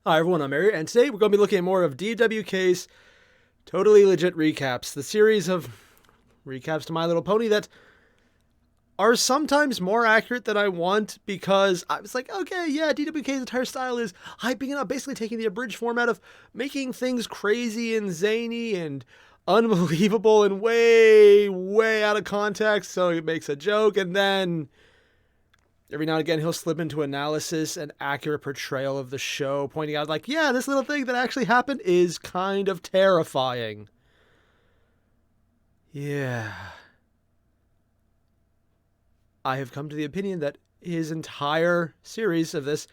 Hi everyone, I'm Airier, and today we're going to be looking at more of DWK's Totally Legit Recaps, the series of recaps to My Little Pony that are sometimes more accurate than I want, because I was like, okay, yeah, DWK's entire style is hyping it up, basically taking the abridged format of making things crazy and zany and unbelievable and way, way out of context, so it makes a joke, and then every now and again, he'll slip into analysis and accurate portrayal of the show, pointing out, like, yeah, this little thing that actually happened is kind of terrifying. Yeah. I have come to the opinion that his entire series of this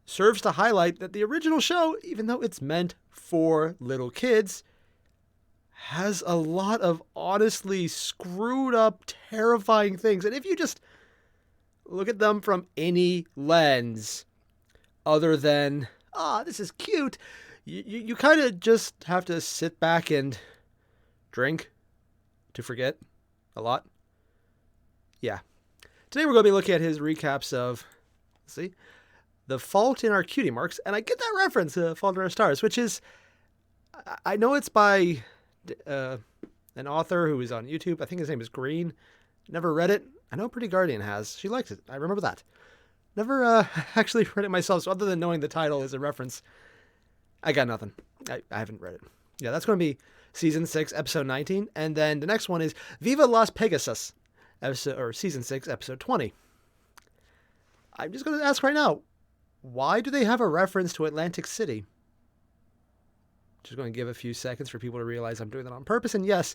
serves to highlight that the original show, even though it's meant for little kids, has a lot of honestly screwed up, terrifying things. And if you just look at them from any lens other than, this is cute, you kind of just have to sit back and drink to forget a lot. Yeah. Today we're going to be looking at his recaps of, let's see, The Fault in Our Cutie Marks. And I get that reference, Fault in Our Stars, which is, I know it's by an author who is on YouTube. I think his name is Green. Never read it. I know Pretty Guardian has. She likes it. I remember that. Never actually read it myself, so other than knowing the title is a reference, I got nothing. I haven't read it. Yeah, that's going to be Season 6, Episode 19. And then the next one is Viva Las Pegasus, Season 6, Episode 20. I'm just going to ask right now, why do they have a reference to Atlantic City? Just going to give a few seconds for people to realize I'm doing that on purpose. And yes,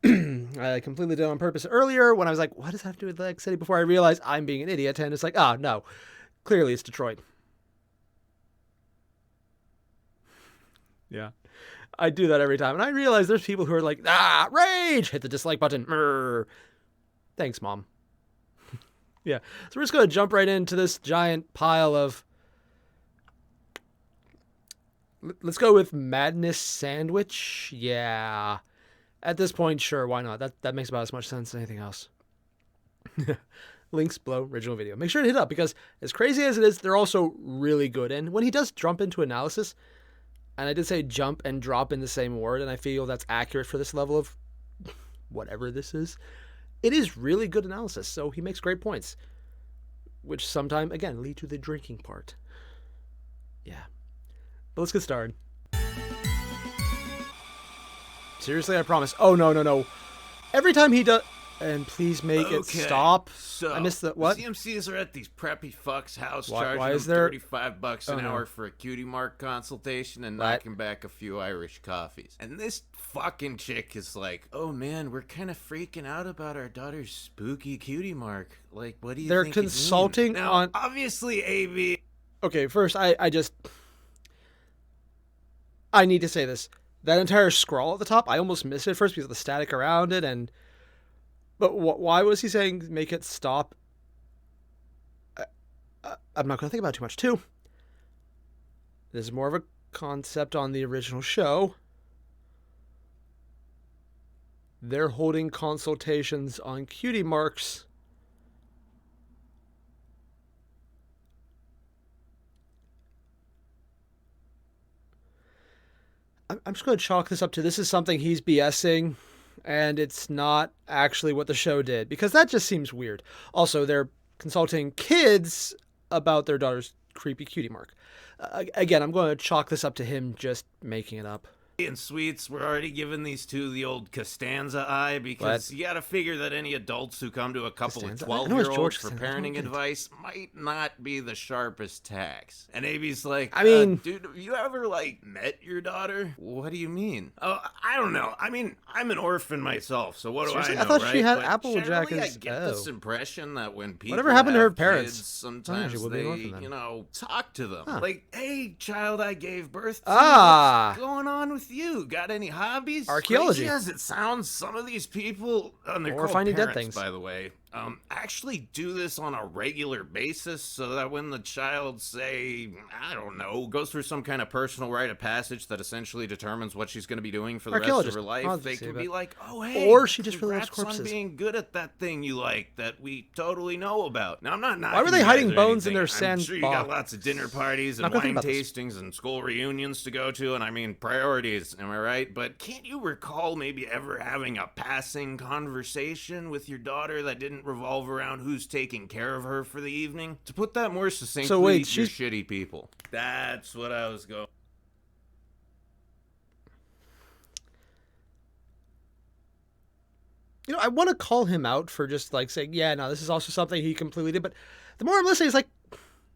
I completely did it on purpose earlier when I was like, what does that have to do with Atlantic City? Before I realized I'm being an idiot. And it's like, no, clearly it's Detroit. Yeah, I do that every time. And I realize there's people who are like, rage, hit the dislike button. Murr. Thanks, Mom. Yeah, so we're just going to jump right into this giant pile of, let's go with Madness Sandwich. Yeah. At this point, sure, why not? That makes about as much sense as anything else. Links below original video. Make sure to hit up, because as crazy as it is, they're also really good. And when he does jump into analysis, and I did say jump and drop in the same word, and I feel that's accurate for this level of whatever this is, it is really good analysis. So he makes great points, which sometimes, again, lead to the drinking part. Yeah. But let's get started. Seriously, I promise. Oh, no. Every time he does... And please make it stop. So, I missed the... What? CMCs are at these preppy fucks' house, Why charging is them there... $35 an hour for a cutie mark consultation and knocking back a few Irish coffees. And this fucking chick is like, oh man, we're kind of freaking out about our daughter's spooky cutie mark. Like, what do you think? They're consulting now, on... Obviously, AB... Okay, first, I need to say this. That entire scroll at the top, I almost missed it at first because of the static around it, and... But why was he saying make it stop? I'm not going to think about it too much, too. This is more of a concept on the original show. They're holding consultations on cutie marks. I'm just going to chalk this up to this is something he's BSing, and it's not actually what the show did, because that just seems weird. Also, they're consulting kids about their daughter's creepy cutie mark. Again, I'm going to chalk this up to him just making it up. And sweets, we're already giving these two the old Costanza eye, because you gotta figure that any adults who come to a couple Costanza? of 12-year-olds for parenting advice might not be the sharpest tags. And Abby's like, I mean... dude, have you ever, met your daughter? What do you mean? Oh, I don't know. I mean, I'm an orphan myself, so what do I know, I thought right? she had But Applejack generally, as... I get this impression that when people Whatever happened to her have parents? kids, sometimes she would be an orphan then. talk to them. Like, hey, child I gave birth to, what's going on with you? Got any hobbies? Archaeology. Crazy as it sounds, some of these people, and they're Or called finding dead parents, things. by the way, actually do this on a regular basis so that when the child, say, I don't know, goes through some kind of personal rite of passage that essentially determines what she's going to be doing for the rest of her life, they can be like, oh, hey, or she just really loves congrats corpses. on being good at that thing you like that we totally know about. Now, I'm not knocking Why were they you hiding guys or bones in anything. their I'm sand sure you box? got lots of dinner parties and Not gonna think wine about this. tastings and school reunions to go to, and I mean, priorities, am I right? But can't you recall maybe ever having a passing conversation with your daughter that didn't revolve around who's taking care of her for the evening? To put that more succinctly, So wait, you're she's- shitty people. That's what I was going. You know, I want to call him out for just like saying, yeah, no, this is also something he completely did. But the more I'm listening, it's like,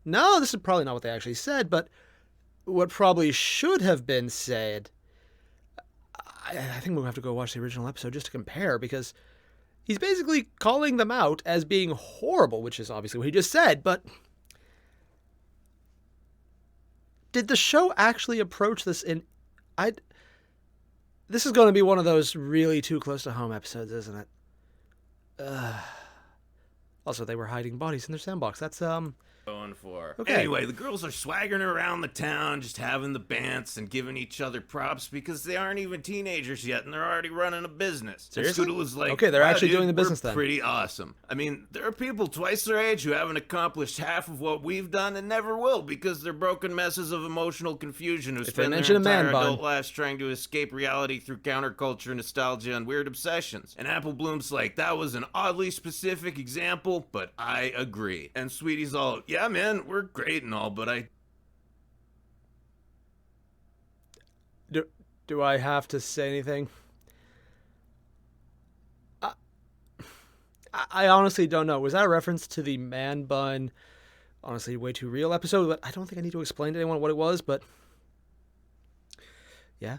no, this is probably not what they actually said. But what probably should have been said, I think we'll have to go watch the original episode just to compare, because he's basically calling them out as being horrible, which is obviously what he just said. But did the show actually approach this in... This is going to be one of those really too close to home episodes, isn't it? Also, they were hiding bodies in their sandbox. That's, Going for. Okay. Anyway, the girls are swaggering around the town, just having the bants and giving each other props because they aren't even teenagers yet and they're already running a business. Seriously? And Scooter was like, Okay, they're "Wow, actually dude, doing the business we're then." Pretty awesome. I mean, there are people twice their age who haven't accomplished half of what we've done and never will because they're broken messes of emotional confusion who they spend their mention a man entire bun. adult lives trying to escape reality through counterculture, nostalgia, and weird obsessions. And Apple Bloom's like, that was an oddly specific example, but I agree. And Sweetie's all, yeah, man, we're great and all, but Do I have to say anything? I honestly don't know. Was that a reference to the man bun, honestly, way too real episode? But I don't think I need to explain to anyone what it was, but yeah.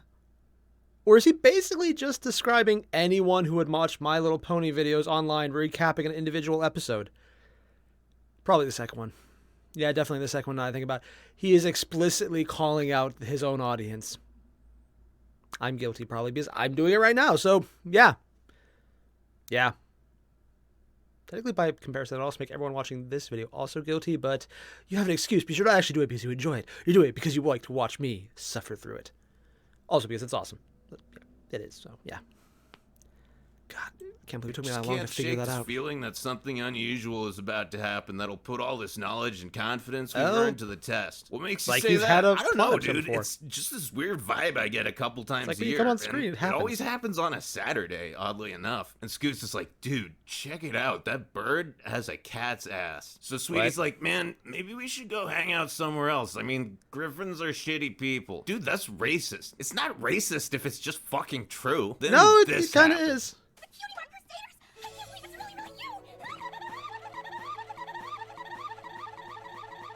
Or is he basically just describing anyone who would watch My Little Pony videos online recapping an individual episode? Probably the second one. Yeah, definitely the second one now I think about it. He is explicitly calling out his own audience. I'm guilty probably because I'm doing it right now. So, yeah. Yeah. Technically, by comparison, it'll also make everyone watching this video also guilty, but you have an excuse because you're not actually doing it because you enjoy it. You're doing it because you like to watch me suffer through it. Also because it's awesome. It is, so, yeah. God, I can't believe it took me that long to figure that out. Feeling that something unusual is about to happen that'll put all this knowledge and confidence we've earned to the test. What makes you Like say he's that? had a I don't know, plot episode dude. before. It's just this weird vibe I get a couple times like a when you year. come on screen, it It happens. always happens on a Saturday, oddly enough. And Scoots is like, dude, check it out. That bird has a cat's ass. So Sweetie's like, man, maybe we should go hang out somewhere else. I mean, griffins are shitty people. Dude, that's racist. It's not racist if it's just fucking true. Then No, it this kind of happens. is. The cutie mark crusaders! I can't believe it's really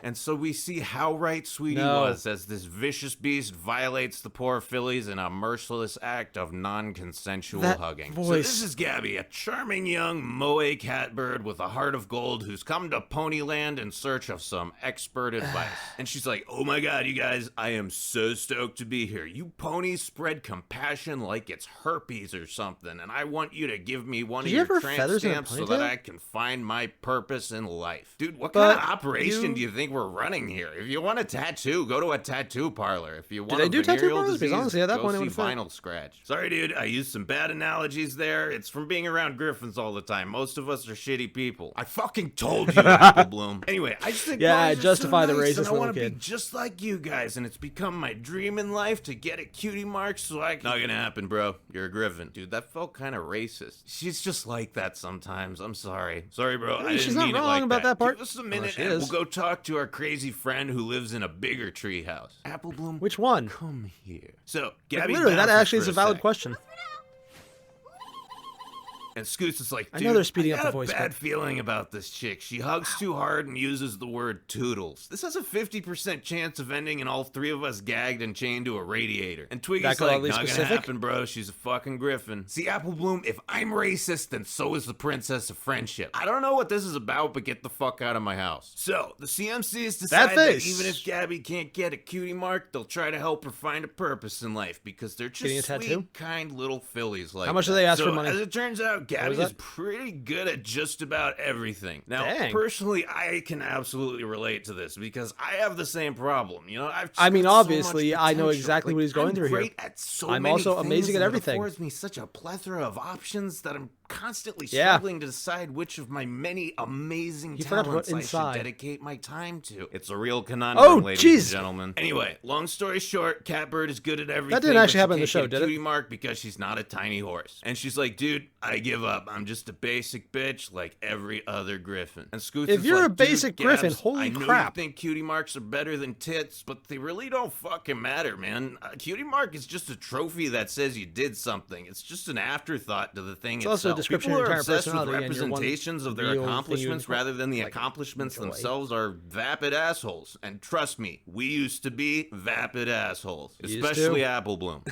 And so we see how right Sweetie No. was as this vicious beast violates the poor fillies in a merciless act of non-consensual That hugging. So voice. this is Gabby, a charming young Moe catbird with a heart of gold who's come to Ponyland in search of some expert advice. And she's like, oh my god, you guys, I am so stoked to be here. You ponies spread compassion like it's herpes or something, and I want you to give me one Did of you your ever have tramp feathers in a stamps so that ponytail? I can find my purpose in life. Dude, what But kind of operation do you think we're running here? If you want a tattoo, go to a tattoo parlor. If you want they a do tattoo venereal parlors? Because disease, honestly, at that go point, it see would've fit. Vinyl Scratch. Sorry, dude, I used some bad analogies there. It's from being around griffins all the time. Most of us are shitty people. I fucking told you, Apple Bloom. Anyway, I just think Yeah, boys are justify so the nice, racist and I little want to be kid. just like you guys, and it's become my dream in life to get a cutie mark so I can... Not gonna happen, bro. You're a griffin. Dude, that felt kind of racist. She's just like that sometimes. I'm sorry. Sorry, bro. I she's didn't not mean it wrong like about that part. Give us a Well, minute she and is. we'll go talk to our crazy friend who lives in a bigger treehouse. Apple Bloom, Which one? come here. So, Like, Gabby literally, that bounces actually is for a valid sec. question. And Scoots is like, I dude, know they're speeding up got the voice, a bad but- feeling about this chick. She hugs too hard and uses the word toodles. This has a 50% chance of ending in all three of us gagged and chained to a radiator. And Twiggy's That got like, oddly not specific? gonna happen, bro. She's a fucking griffin. See, Apple Bloom, if I'm racist, then so is the Princess of Friendship. I don't know what this is about, but get the fuck out of my house. So, the CMCs decide that face. even if Gabby can't get a cutie mark, they'll try to help her find a purpose in life because they're Getting a just tattoo? sweet, kind little fillies like How much do that. they ask So, for money? as it turns out, out Gabby is pretty good at just about everything. Now, personally, I can absolutely relate to this because I have the same problem. You know, obviously, I know exactly what he's going through here. I'm also amazing at everything. It affords me such a plethora of options that I'm constantly struggling to decide which of my many amazing talents I should dedicate my time to. It's a real conundrum, ladies and gentlemen. Anyway, long story short, Catbird is good at everything. That didn't actually happen in the show, did it? Cutie Mark because she's not a tiny horse. And she's like, dude, I give up. I'm just a basic bitch like every other griffin. And Scoots if you're a basic griffin, holy crap. I know you think cutie marks are better than tits, but they really don't fucking matter, man. Cutie mark is just a trophy that says you did something. It's just an afterthought to the thing itself. Also a description People of are your entire obsessed with personality representations of their accomplishments rather than the accomplishments themselves are vapid assholes. And trust me, we used to be vapid assholes. Especially Apple Bloom.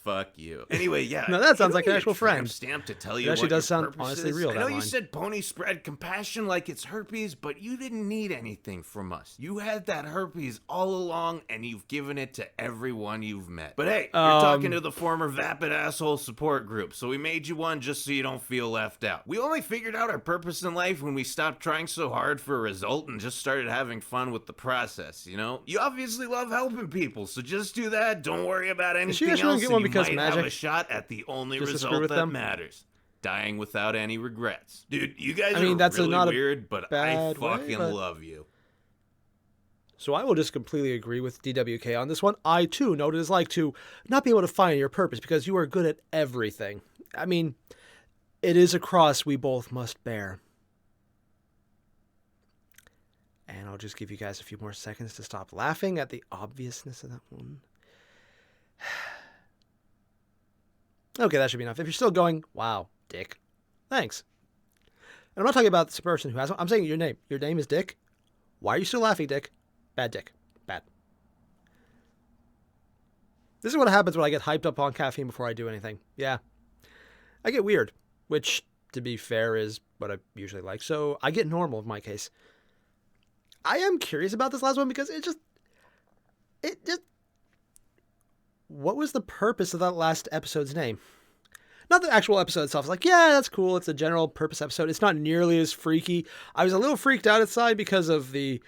Fuck you. Anyway, yeah. No, that sounds like an actual friend. Stamp to tell you it actually what does your sound honestly real. I know you said pony spread compassion like it's herpes, but you didn't need anything from us. You had that herpes all along, and you've given it to everyone you've met. But hey, you're talking to the former vapid asshole support group, so we made you one just so you don't feel left out. We only figured out our purpose in life when we stopped trying so hard for a result and just started having fun with the process, you know? You obviously love helping people, so just do that. Don't worry about anything else, and you might have a shot at the only result that matters. Dying without any regrets. Dude, you guys are that's really not weird, but I fucking love you. So I will just completely agree with DWK on this one. I, too, know what it is like to not be able to find your purpose because you are good at everything. I mean, it is a cross we both must bear. And I'll just give you guys a few more seconds to stop laughing at the obviousness of that one. Okay, that should be enough. If you're still going, wow, Dick. Thanks. And I'm not talking about this person who has one. I'm saying your name. Your name is Dick. Why are you still laughing, Dick? Bad Dick. Bad. This is what happens when I get hyped up on caffeine before I do anything. Yeah. I get weird, which, to be fair, is what I usually like. So I get normal in my case. I am curious about this last one because it just... What was the purpose of that last episode's name? Not the actual episode itself. It's like, yeah, that's cool. It's a general purpose episode. It's not nearly as freaky. I was a little freaked out inside because of the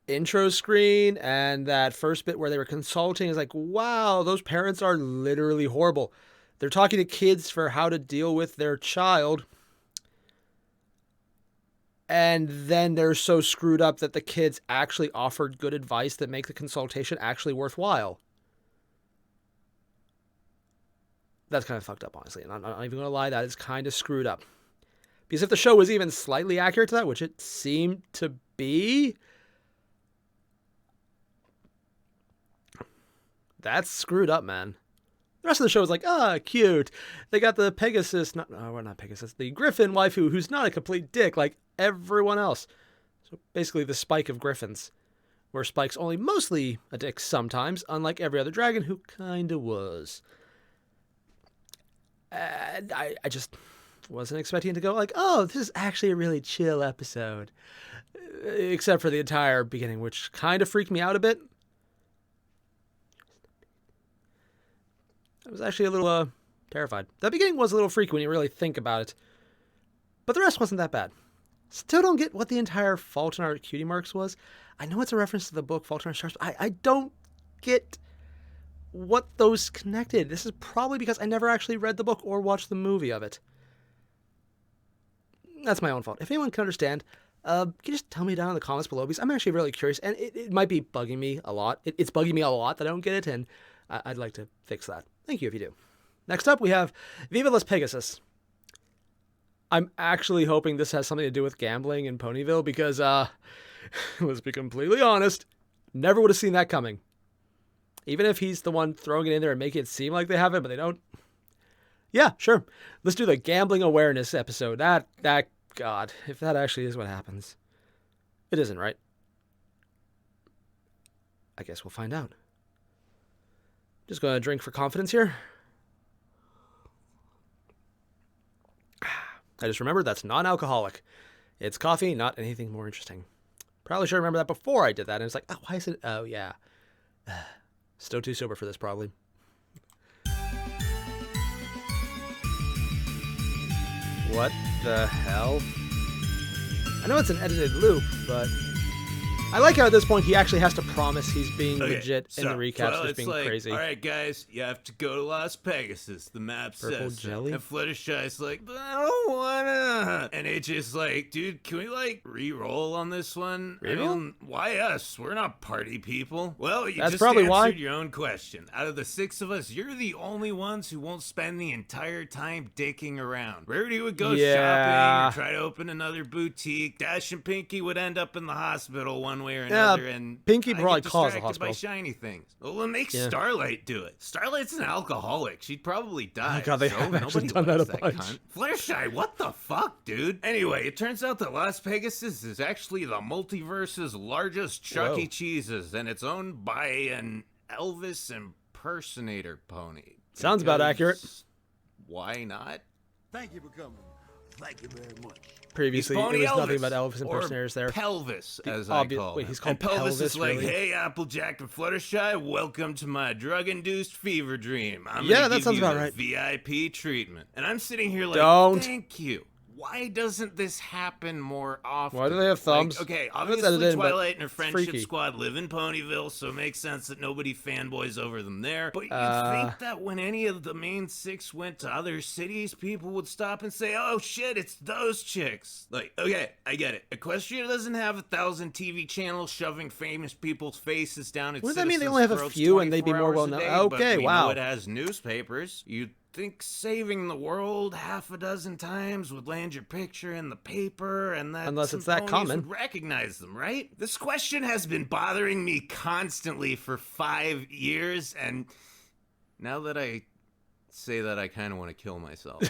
intro screen and that first bit where they were consulting. It's like, wow, those parents are literally horrible. They're talking to kids for how to deal with their child. And then they're so screwed up that the kids actually offered good advice that make the consultation actually worthwhile. That's kind of fucked up, honestly. And I'm not even going to lie, that is kind of screwed up. Because if the show was even slightly accurate to that, which it seemed to be, that's screwed up, man. The rest of the show is like, cute. They got the Pegasus, not Pegasus, the Griffin waifu, who's not a complete dick like everyone else. So basically the Spike of Griffins, where Spike's only mostly a dick sometimes, unlike every other dragon who kind of was. And I just wasn't expecting it to go like, oh, this is actually a really chill episode. Except for the entire beginning, which kind of freaked me out a bit. I was actually a little terrified. That beginning was a little freaky when you really think about it. But the rest wasn't that bad. Still don't get what the entire Fault in Our Cutie Marks was. I know it's a reference to the book Fault in Our Stars, but I don't get what those connected. This is probably because I never actually read the book or watched the movie of it. That's my own fault. If anyone can understand, can you just tell me down in the comments below? Because I'm actually really curious, and it might be bugging me a lot. It's bugging me a lot that I don't get it, and I'd like to fix that. Thank you if you do. Next up, we have Viva Las Pegasus. I'm actually hoping this has something to do with gambling in Ponyville because, let's be completely honest, never would have seen that coming. Even if he's the one throwing it in there and making it seem like they have it, but they don't. Yeah, sure. Let's do the gambling awareness episode. That, God, if that actually is what happens. It isn't, right? I guess we'll find out. Just going to drink for confidence here. I just remembered that's non-alcoholic. It's coffee, not anything more interesting. Probably should remember that before I did that. And it's like, oh, why is it? Oh, yeah. Still too sober for this, probably. What the hell? I know it's an edited loop, but I like how at this point he actually has to promise he's being legit in the recaps, just being like, crazy. All right, guys, you have to go to Las Pegasus. The map Purple says jelly? so. And Fluttershy's like, but I don't wanna. And AJ's like, dude, can we like re-roll on this one? Re-roll? I mean, why us? We're not party people. Well, you That's just probably answered why. your own question. Out of the 6 of us, you're the only ones who won't spend the entire time dicking around. Rarity would go shopping or try to open another boutique. Dash and Pinky would end up in the hospital one way or another. And Pinky I probably get calls the distracted by hospital. shiny things. Well, we'll make Starlight do it. Starlight's an alcoholic. She'd probably die. Oh, God, they have actually done that a bunch. Fluttershy, what the fuck, dude? Anyway, it turns out that Las Pegasus is actually the multiverse's largest Chuck E. Cheese's, and it's owned by an Elvis impersonator pony. Sounds about accurate. Why not? Thank you for coming. Thank you very much. Previously, it Pony was nothing Elvis, but Elvis impersonators or there. Pelvis, as I call Wait, him. he's called and Pelvis Pelvis, is like, really? hey, Applejack and Fluttershy, welcome to my drug-induced fever dream. I'm Yeah, gonna that give sounds you about the right. VIP treatment. And I'm sitting here like, Don't. thank you. Why doesn't this happen more often? Why do they have thumbs? Like, okay, I know it's obviously edited in, but Twilight and her it's friendship freaky. squad live in Ponyville, so it makes sense that nobody fanboys over them there. But you'd think that when any of the main 6 went to other cities, people would stop and say, oh shit, it's those chicks. Like, okay, I get it. Equestria doesn't have 1,000 TV channels shoving famous people's faces down its Wouldn't that mean they citizens' only have a throats few and they'd be 24 more hours a well-known? day? But Okay, we wow. know it has newspapers. You'd think saving the world half a dozen times would land your picture in the paper, and that Unless some it's that ponies common. would recognize them, right? This question has been bothering me constantly for 5 years, and now that I say that, I kind of want to kill myself.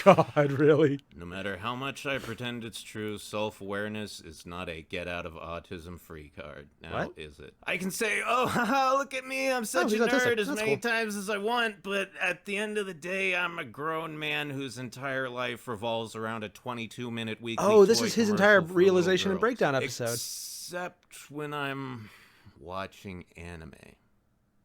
God, really? No matter how much I pretend it's true, self-awareness is not a get-out-of-autism-free card. Now, What? is it? I can say, oh, haha, look at me, I'm such he's a autistic. nerd as That's many cool. times as I want, but at the end of the day, I'm a grown man whose entire life revolves around a 22-minute weekly Oh, this toy is his commercial entire for a little realization and girl. breakdown episode. Except when I'm watching anime.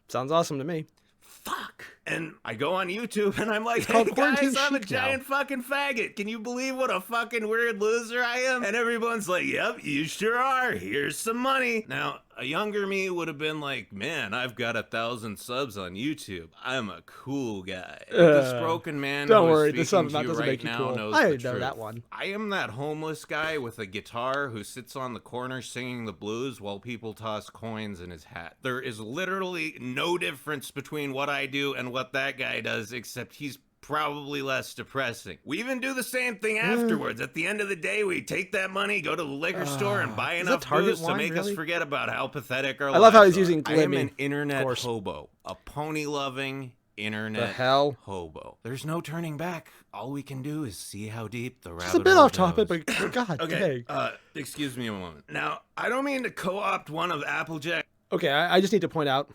Sounds awesome to me. Fuck. And I go on YouTube and I'm like, hey called Quarantine guys, I'm a Chic now. giant fucking faggot. Can you believe what a fucking weird loser I am? And everyone's like, yep, you sure are. Here's some money. Now, a younger me would have been like, man, I've got 1,000 subs on YouTube. I'm a cool guy. But this broken man Don't who is worry, the speaking sub to that you doesn't right make you now cool. knows I the know truth. that one. I am that homeless guy with a guitar who sits on the corner singing the blues while people toss coins in his hat. There is literally no difference between what I do and what that guy does, except he's probably less depressing. We even do the same thing afterwards. At the end of the day, we take that money, go to the liquor store, and buy is enough that Target booze to wine, make really? us forget about how pathetic our I love how lives he's using are. I am Glimmy, an internet of course. hobo. A pony-loving internet The hell? hobo. There's no turning back. All we can do is see how deep the rabbit It's a bit hole off topic, goes. but God Okay, dang. excuse me a moment. Now, I don't mean to co-opt one of Applejack. Okay, I just need to point out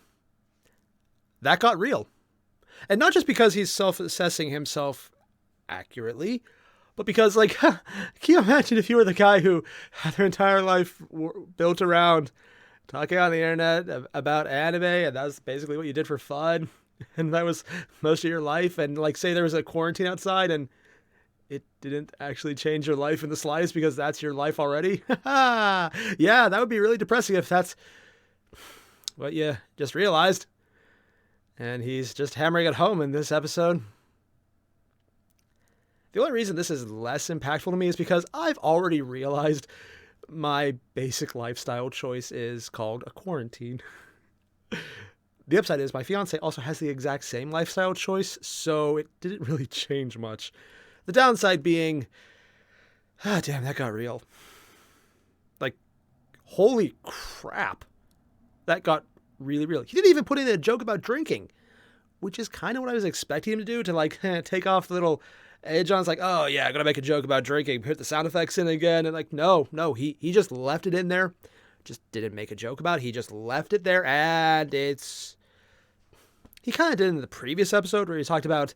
that got real. And not just because he's self-assessing himself accurately, but because, like, can you imagine if you were the guy who had their entire life built around talking on the internet about anime, and that was basically what you did for fun, and that was most of your life, and, like, say there was a quarantine outside, and it didn't actually change your life in the slightest because that's your life already? Yeah, that would be really depressing if that's what you just realized. And he's just hammering it home in this episode. The only reason this is less impactful to me is because I've already realized my basic lifestyle choice is called a quarantine. The upside is my fiance also has the exact same lifestyle choice, so it didn't really change much. The downside being, damn, that got real. Like, holy crap. That got really real. He didn't even put in a joke about drinking, which is kind of what I was expecting him to do, to, like, take off the little edge on. It's like, oh yeah, I'm gonna make a joke about drinking, put the sound effects in again, and like, no, he just left it in there, just didn't make a joke about it. He just left it there, and he kind of did in the previous episode where he talked about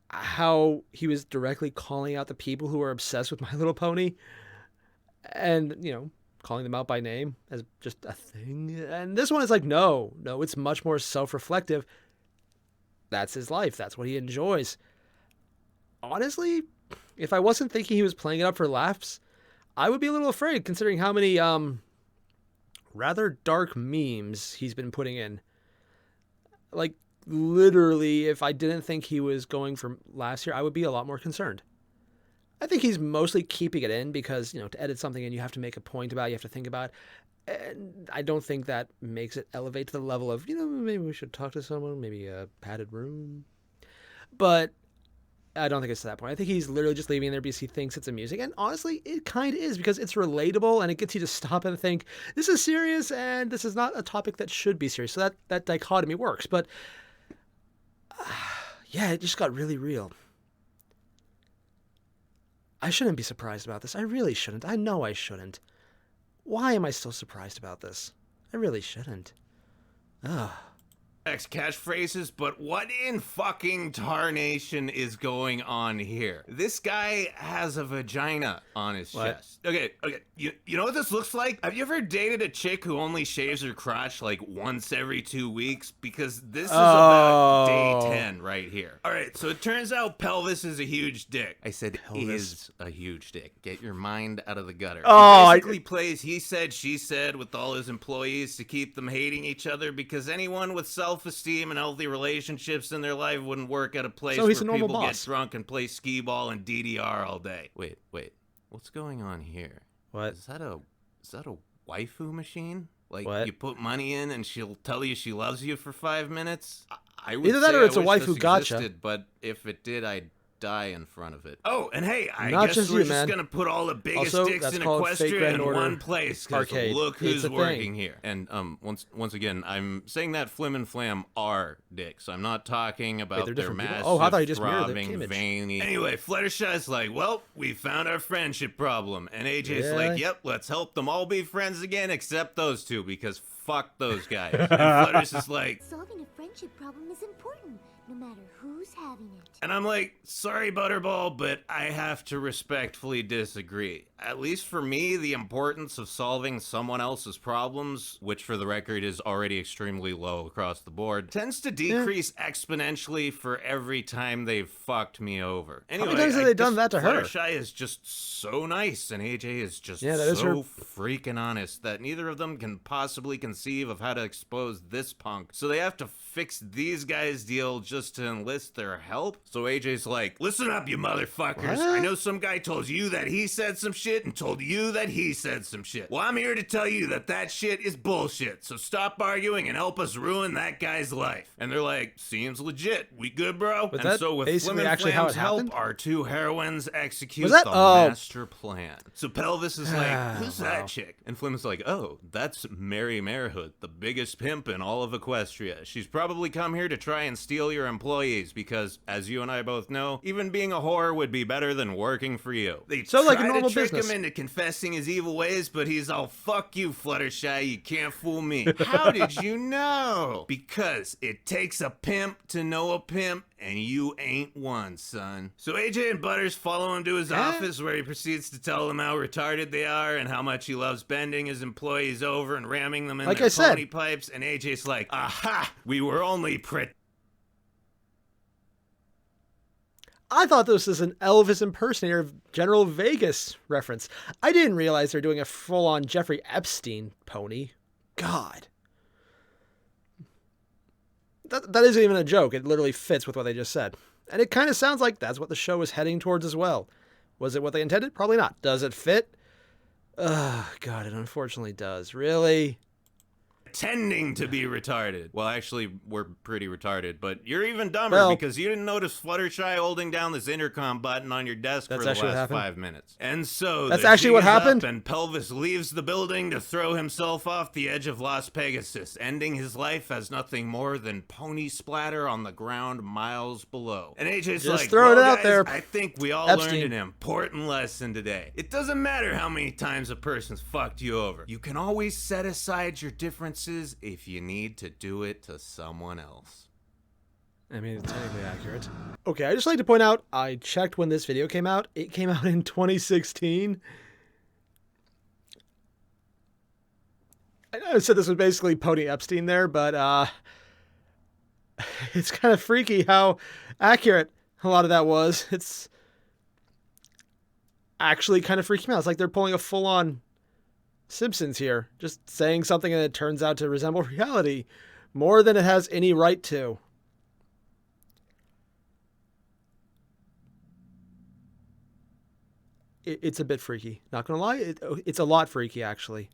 how he was directly calling out the people who are obsessed with My Little Pony, and, you know, calling them out by name as just a thing. And this one is like, no, it's much more self-reflective. That's his life. That's what he enjoys. Honestly, If I wasn't thinking he was playing it up for laughs, I would be a little afraid considering how many rather dark memes he's been putting in. Like, literally, if I didn't think he was going for laughs here, I would be a lot more concerned. I think he's mostly keeping it in because, you know, to edit something in, you have to make a point about it, you have to think about it. And I don't think that makes it elevate to the level of, you know, maybe we should talk to someone, maybe a padded room. But I don't think it's to that point. I think he's literally just leaving it there because he thinks it's amusing. And honestly, it kind of is because it's relatable and it gets you to stop and think, this is serious and this is not a topic that should be serious. So that dichotomy works. But yeah, it just got really real. I shouldn't be surprised about this. I really shouldn't. I know I shouldn't. Why am I still surprised about this? I really shouldn't. Ugh. Catchphrases, but what in fucking tarnation is going on here? This guy has a vagina on his chest. Okay. You know what this looks like? Have you ever dated a chick who only shaves her crotch like once every 2 weeks? Because this is about day 10 right here. All right, so it turns out pelvis is a huge dick. I said is a huge dick. Get your mind out of the gutter. He basically plays he said, she said with all his employees to keep them hating each other because anyone with self-esteem and healthy relationships in their life wouldn't work at a place where people get drunk and play skee-ball and DDR all day. Wait. What's going on here? What? Is that a waifu machine? Like, what? You put money in and she'll tell you she loves you for 5 minutes? I would Either that say or it's I a wish waifu this gacha. existed, but if it did, I'd die in front of it. Oh, and hey, I Not guess just we're you, just man. gonna put all the biggest Also, dicks that's in called Fake Equestria Grand in Order one place. 'Cause Arcade. look It's who's a working thing. here. And once again, I'm saying that Flim and Flam are dicks. I'm not talking about they're their different people? massive, Oh, I thought you just mirrored the throbbing, image. veiny. Anyway, Fluttershy's like, well, we found our friendship problem, and AJ's like, yep, let's help them all be friends again, except those two, because fuck those guys. And Flutters is like, Solving a friendship problem is important, no matter who's having it. and I'm like, sorry, Butterball, but I have to respectfully disagree. At least for me, the importance of solving someone else's problems, which for the record is already extremely low across the board, tends to decrease exponentially for every time they've fucked me over. Anyway, How many times have they done that to her? Fluttershy is just so nice, and AJ is just Yeah, that is her. so freaking honest that neither of them can possibly conceive of how to expose this punk. So they have to fix these guys' deal just to enlist their help. So AJ's like, listen up, you motherfuckers. What? I know some guy told you that he said some shit and told you that he said some shit. Well, I'm here to tell you that that shit is bullshit. So stop arguing and help us ruin that guy's life. And they're like, seems legit. We good, bro? Was and that so with basically Flim and actually how Flam's it help, happened? our two heroines execute Was that- the oh. master plan. So Pelvis is like, who's wow. that chick? And Flim is like, oh, that's Mary Marehood, the biggest pimp in all of Equestria. She's probably come here to try and steal your employees because, as you and I both know, even being a whore would be better than working for you. They So, like a try normal to trick business. him into confessing his evil ways, but he's all, fuck you, Fluttershy, you can't fool me. How did you know? Because it takes a pimp to know a pimp, and you ain't one, son. So AJ and Butters follow him to his office where he proceeds to tell them how retarded they are and how much he loves bending his employees over and ramming them in Like their I said. pony pipes, and AJ's like, aha, we were only I thought this was an Elvis impersonator of General Vegas reference. I didn't realize they're doing a full-on Jeffrey Epstein pony. God. That isn't even a joke. It literally fits with what they just said. And it kind of sounds like that's what the show is heading towards as well. Was it what they intended? Probably not. Does it fit? God, it unfortunately does. Really? pretending to be retarded. Well, actually, we're pretty retarded, but you're even dumber Well, because you didn't notice Fluttershy holding down this intercom button on your desk for the actually what last happened? 5 minutes. And so That's the actually what jig is up happened? and Pelvis leaves the building to throw himself off the edge of Las Pegasus, ending his life as nothing more than pony splatter on the ground miles below. And AJ's Just like, throwing well, it out guys, there. I think we all Epstein. learned an important lesson today. It doesn't matter how many times a person's fucked you over. You can always set aside your differences if you need to do it to someone else. I mean, it's technically accurate. Okay, I just like to point out, I checked when this video came out. It came out in 2016. I know I said this was basically Pony Epstein there, but it's kind of freaky how accurate a lot of that was. It's actually kind of freaking me out. It's like they're pulling a full-on Simpsons here, just saying something and it turns out to resemble reality more than it has any right to. It's a bit freaky. Not gonna lie, it's a lot freaky, actually.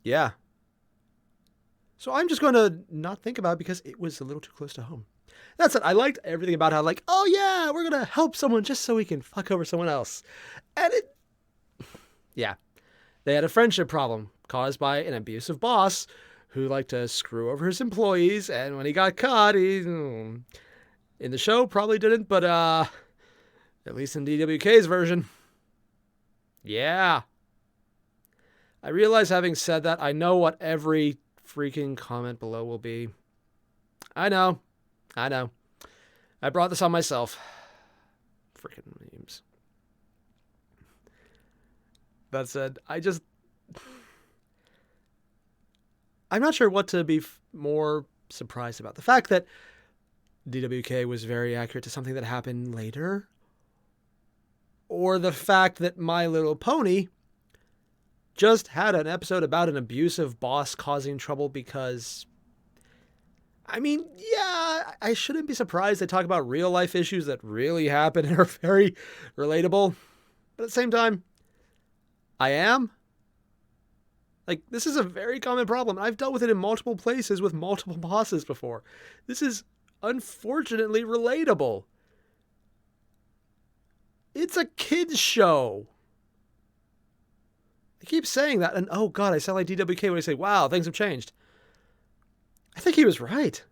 Yeah. So I'm just going to not think about it because it was a little too close to home. That's it. I liked everything about how, like, oh yeah, we're going to help someone just so we can fuck over someone else. And yeah. They had a friendship problem caused by an abusive boss who liked to screw over his employees. And when he got caught, he, in the show, probably didn't, but at least in DWK's version. Yeah. I realize having said that, I know what every freaking comment below will be. I know. I brought this on myself. Freaking memes. That said, I'm not sure what to be more surprised about. The fact that DWK was very accurate to something that happened later, or the fact that My Little Pony just had an episode about an abusive boss causing trouble because, I mean, yeah, I shouldn't be surprised they talk about real life issues that really happen and are very relatable. But at the same time, I am. Like, this is a very common problem. I've dealt with it in multiple places with multiple bosses before. This is unfortunately relatable. It's a kid's show. I keep saying that, and oh god, I sound like DWK when I say, wow, things have changed. I think he was right.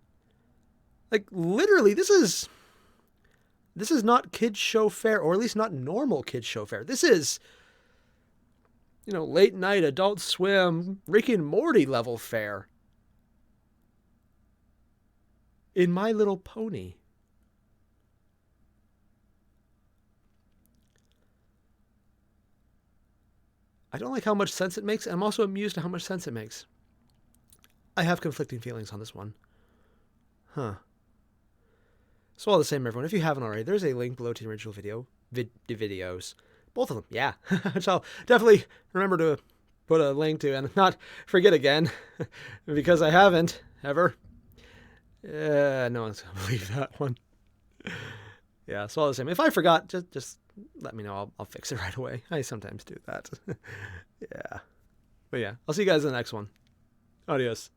Like, literally, this is not kids show fare, or at least not normal kids show fare. This is, late night Adult Swim, Rick and Morty level fare. In My Little Pony. I don't like how much sense it makes, and I'm also amused at how much sense it makes. I have conflicting feelings on this one. Huh. So all the same, everyone, if you haven't already, there's a link below to the original videos. Both of them, yeah. Which I'll definitely remember to put a link to and not forget again, because I haven't, ever. No one's going to believe that one. Yeah, so all the same, if I forgot, just let me know. I'll fix it right away. I sometimes do that. Yeah. But yeah, I'll see you guys in the next one. Adios.